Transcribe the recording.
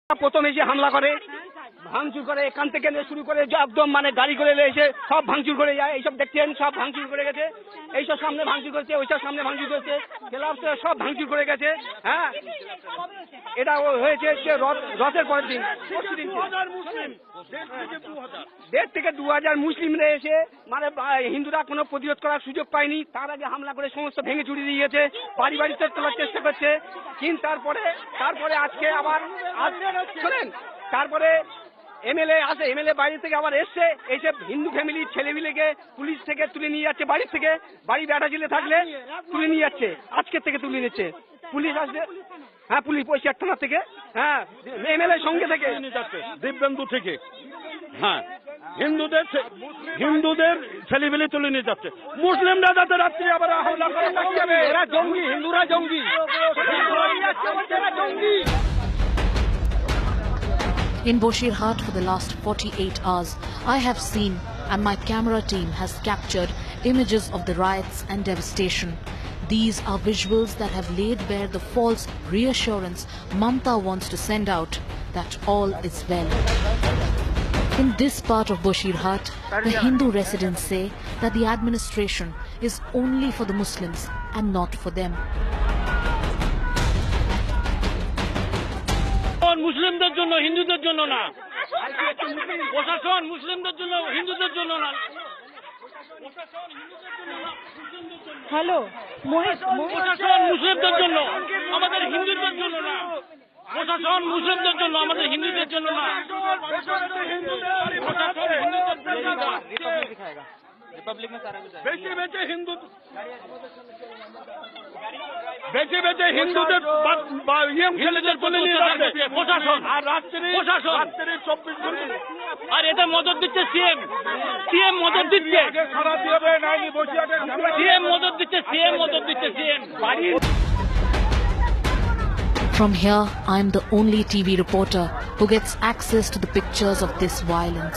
প্রথমে এসে হামলা করে, ভাঙচুর করে, এখান থেকে শুরু করে একদম মানে গাড়ি করে এসে সব ভাঙচুর করে যায়। এইসব দেখছেন সব ভাঙচুর করে গেছে, এইসব সামনে ভাঙচুর করেছে, ওইসব সামনে ভাঙচুর করেছে, ক্লাব সব ভাঙচুর করে গেছে। হ্যাঁ, এটা হয়েছে রথের পরের দিন, পরশুদিন। 1,500 থেকে 2,000 মুসলিমরা এসে মানে হিন্দুরা কোনো প্রতিরোধ করার সুযোগ পায়নি, তার আগে হামলা করে সমস্ত ভেঙে চুরি দিয়ে গেছে, বাড়ি বাড়িতে তোলার চেষ্টা করছে। কিন্তু তারপরে আজকে আবার শোনেন, তারপরে এমএলএ আসে, এমএলএ বাইরে থেকে আবার এসে হিন্দু ফ্যামিলির ছেলেমিলেকে পুলিশ থেকে তুলে নিয়ে যাচ্ছে, বাড়ি থেকে, বাড়ি বেটা ছেলে থাকলে তুলে নিয়ে যাচ্ছে, আজকের থেকে তুলে নিচ্ছে পুলিশ আসবে। হ্যাঁ, পুলিশ পয়সা থানা থেকে, হ্যাঁ, এমএলএ সঙ্গে থেকে দিব্যেন্দু থেকে, হ্যাঁ, হিন্দুদের ছেলেমেলে তুলে নিয়ে যাচ্ছে, মুসলিমরা যাতে রাত্রি আবার হামলা করে। এরা জঙ্গি, হিন্দুরা জঙ্গি। In Boshirhat for the last 48 hours, I have seen and my camera team has captured images of the riots and devastation. These are visuals that have laid bare the false reassurance Mamta wants to send out that all is well. In this part of Boshirhat, the Hindu residents say that the administration is only for the Muslims and not for them. মুসলিমদের জন্য, হিন্দুদের জন্য না। প্রশাসন মুসলিমদের জন্য, হিন্দুদের জন্য না। হ্যালো, প্রশাসন মুসলিমদের জন্য, আমাদের হিন্দুদের জন্য না। প্রশাসন মুসলিমদের জন্য, আমাদের হিন্দুদের জন্য না। বেঁচে বেঁচে হিন্দুদের ছেলেদের তুলে নিয়ে যাচ্ছে প্রশাসন, আর রাত্রি 24 ঘন্টা। আর এটা মদত দিচ্ছে সিএম, মদত দিচ্ছে, সিএম মদত দিচ্ছে, CM. From here, I am the only TV reporter who gets access to the pictures of this violence.